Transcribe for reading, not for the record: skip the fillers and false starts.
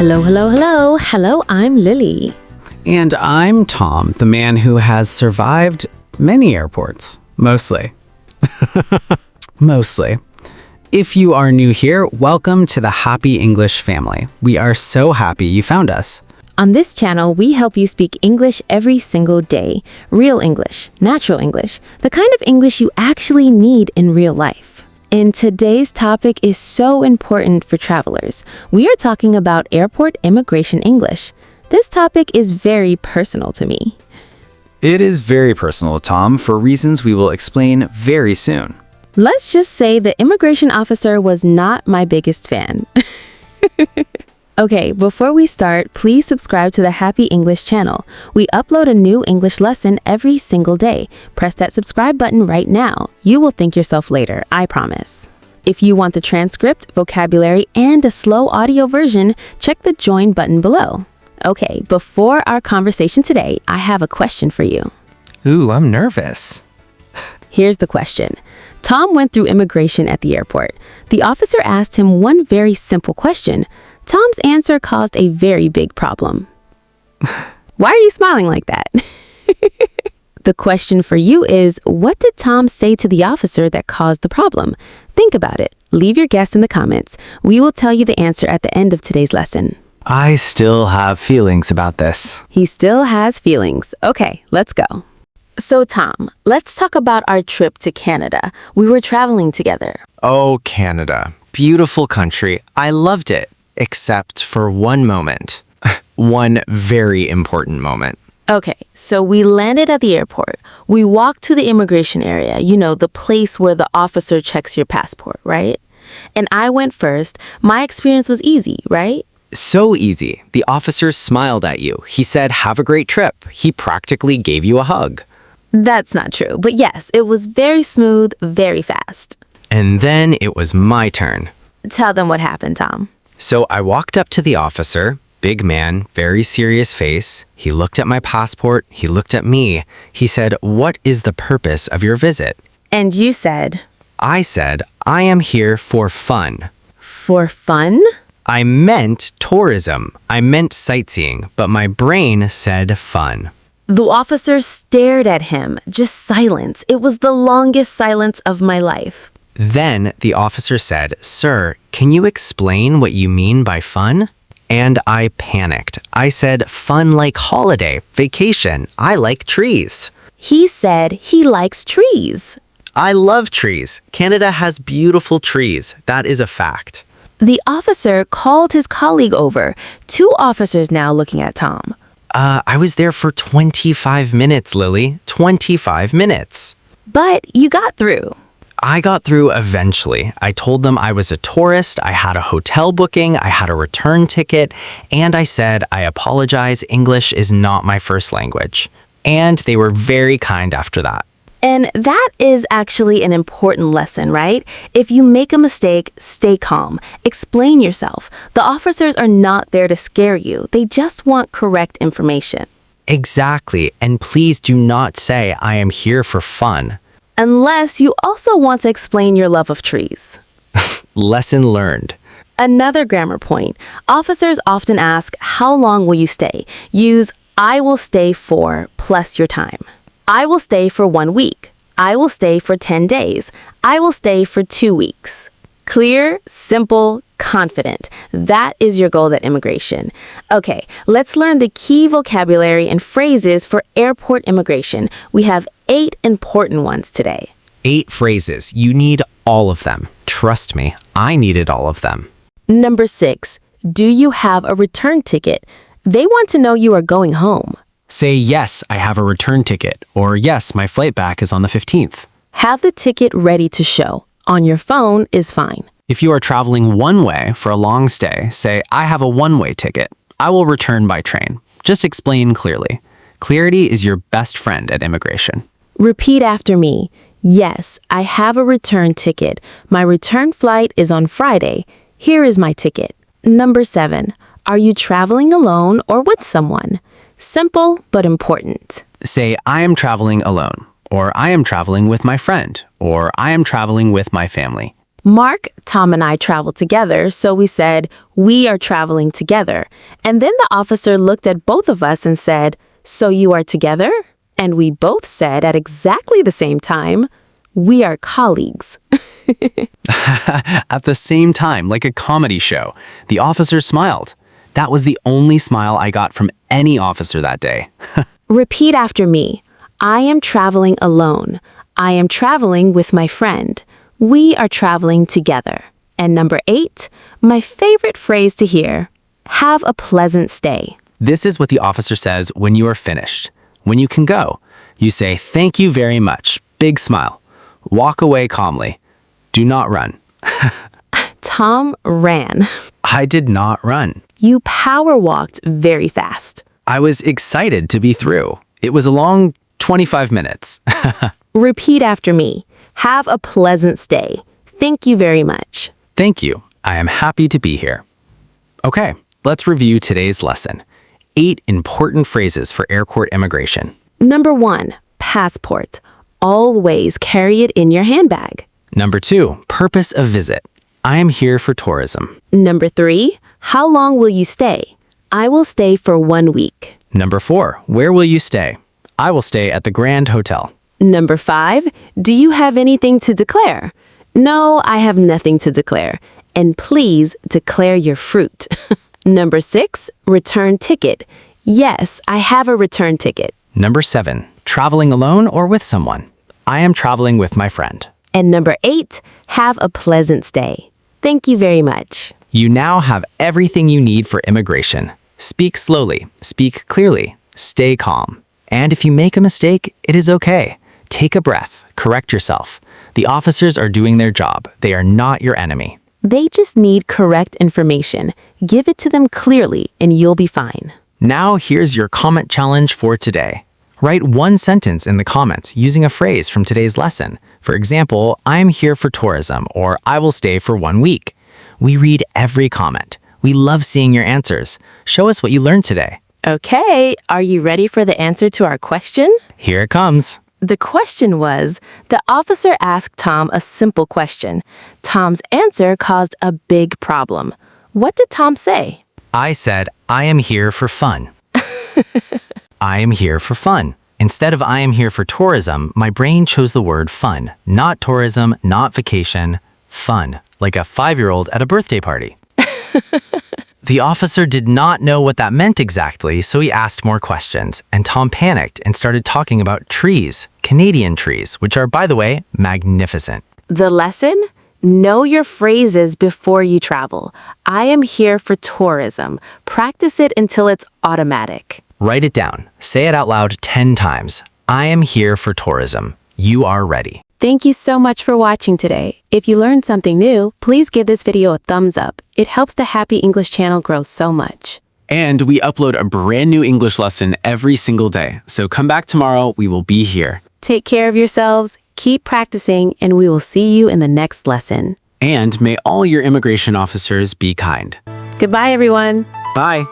Hello, hello, hello. Hello, I'm Lily. And I'm Tom, the man who has survived many airports. Mostly. Mostly. If you are new here, welcome to the Happy English family. We are so happy you found us. On this channel, we help you speak English every single day. Real English, natural English, the kind of English you actually need in real life. And today's topic is so important for travelers. We are talking about airport immigration English. This topic is very personal to me. It is very personal, Tom, for reasons we will explain very soon. Let's just say the immigration officer was not my biggest fan. Okay, before we start, please subscribe to the Happy English channel. We upload a new English lesson every single day. Press that subscribe button right now. You will thank yourself later, I promise. If you want the transcript, vocabulary, and a slow audio version, check the join button below. Okay, before our conversation today, I have a question for you. Ooh, I'm nervous. Here's the question. Tom went through immigration at the airport. The officer asked him one very simple question. Tom's answer caused a very big problem. Why are you smiling like that? The question for you is, what did Tom say to the officer that caused the problem? Think about it. Leave your guess in the comments. We will tell you the answer at the end of today's lesson. I still have feelings about this. He still has feelings. Okay, let's go. So Tom, let's talk about our trip to Canada. We were traveling together. Oh, Canada. Beautiful country. I loved it. Except for one moment. One very important moment. Okay, so we landed at the airport. We walked to the immigration area, you know, the place where the officer checks your passport, right? And I went first. My experience was easy, right? So easy. The officer smiled at you. He said, "Have a great trip." He practically gave you a hug. That's not true, but yes, it was very smooth, very fast. And then it was my turn. Tell them what happened, Tom. So I walked up to the officer, big man, very serious face. He looked at my passport. He looked at me. He said, "What is the purpose of your visit?" And you said? I said, "I am here for fun." For fun? I meant tourism. I meant sightseeing, but my brain said fun. The officer stared at him, just silence. It was the longest silence of my life. Then the officer said, "Sir, can you explain what you mean by fun?" And I panicked. I said, "Fun like holiday, vacation. I like trees." He said he likes trees. I love trees. Canada has beautiful trees. That is a fact. The officer called his colleague over. Two officers now looking at Tom. I was there for 25 minutes, Lily. 25 minutes. But you got through. I got through eventually. I told them I was a tourist, I had a hotel booking, I had a return ticket, and I said, "I apologize, English is not my first language." And they were very kind after that. And that is actually an important lesson, right? If you make a mistake, stay calm. Explain yourself. The officers are not there to scare you. They just want correct information. Exactly. And please do not say, "I am here for fun." Unless you also want to explain your love of trees. Lesson learned. Another grammar point. Officers often ask, "How long will you stay?" Use "I will stay for" plus your time. I will stay for 1 week. I will stay for 10 days. I will stay for 2 weeks. Clear, simple, confident. That is your goal at immigration. Okay, let's learn the key vocabulary and phrases for airport immigration. We have 8 important ones today. 8 phrases. You need all of them. Trust me, I needed all of them. Number 6, do you have a return ticket? They want to know you are going home. Say, "Yes, I have a return ticket," or "Yes, my flight back is on the 15th. Have the ticket ready to show. On your phone is fine. If you are traveling one way for a long stay, say, "I have a one-way ticket. I will return by train." Just explain clearly. Clarity is your best friend at immigration. Repeat after me. Yes, I have a return ticket. My return flight is on Friday. Here is my ticket. Number 7. Are you traveling alone or with someone? Simple but important. Say, "I am traveling alone," or "I am traveling with my friend," or "I am traveling with my family." Mark, Tom, and I traveled together, so we said, we are traveling together. And then the officer looked at both of us and said, so you are together? And we both said at exactly the same time, we are colleagues. At the same time, like a comedy show, the officer smiled. That was the only smile I got from any officer that day. Repeat after me. I am traveling alone. I am traveling with my friend. We are traveling together. And number 8, my favorite phrase to hear, have a pleasant stay. This is what the officer says when you are finished. When you can go, you say, thank you very much. Big smile. Walk away calmly. Do not run. Tom ran. I did not run. You power walked very fast. I was excited to be through. It was a long 25 minutes. Repeat after me. Have a pleasant stay. Thank you very much. Thank you. I am happy to be here. Okay, let's review today's lesson. 8 important phrases for airport immigration. Number 1, passport. Always carry it in your handbag. Number 2, purpose of visit. I am here for tourism. Number 3, how long will you stay? I will stay for 1 week. Number 4, where will you stay? I will stay at the Grand Hotel. Number 5, do you have anything to declare? No, I have nothing to declare. And please declare your fruit. Number 6, return ticket. Yes, I have a return ticket. Number 7, traveling alone or with someone. I am traveling with my friend. And number 8, have a pleasant stay. Thank you very much. You now have everything you need for immigration. Speak slowly, speak clearly, stay calm. And if you make a mistake, it is okay. Take a breath, correct yourself. The officers are doing their job. They are not your enemy. They just need correct information. Give it to them clearly and you'll be fine. Now here's your comment challenge for today. Write one sentence in the comments using a phrase from today's lesson. For example, I am here for tourism, or I will stay for 1 week. We read every comment. We love seeing your answers. Show us what you learned today. Okay, are you ready for the answer to our question? Here it comes. The question was, the officer asked Tom a simple question. Tom's answer caused a big problem. What did Tom say? I said, I am here for fun. I am here for fun. Instead of I am here for tourism, my brain chose the word fun. Not tourism, not vacation, fun. Like a 5-year-old at a birthday party. The officer did not know what that meant exactly, so he asked more questions, and Tom panicked and started talking about trees, Canadian trees, which are, by the way, magnificent. The lesson? Know your phrases before you travel. I am here for tourism. Practice it until it's automatic. Write it down. Say it out loud 10 times. I am here for tourism. You are ready. Thank you so much for watching today. If you learned something new, please give this video a thumbs up. It helps the Happy English channel grow so much. And we upload a brand new English lesson every single day. So come back tomorrow. We will be here. Take care of yourselves, keep practicing, and we will see you in the next lesson. And may all your immigration officers be kind. Goodbye, everyone. Bye.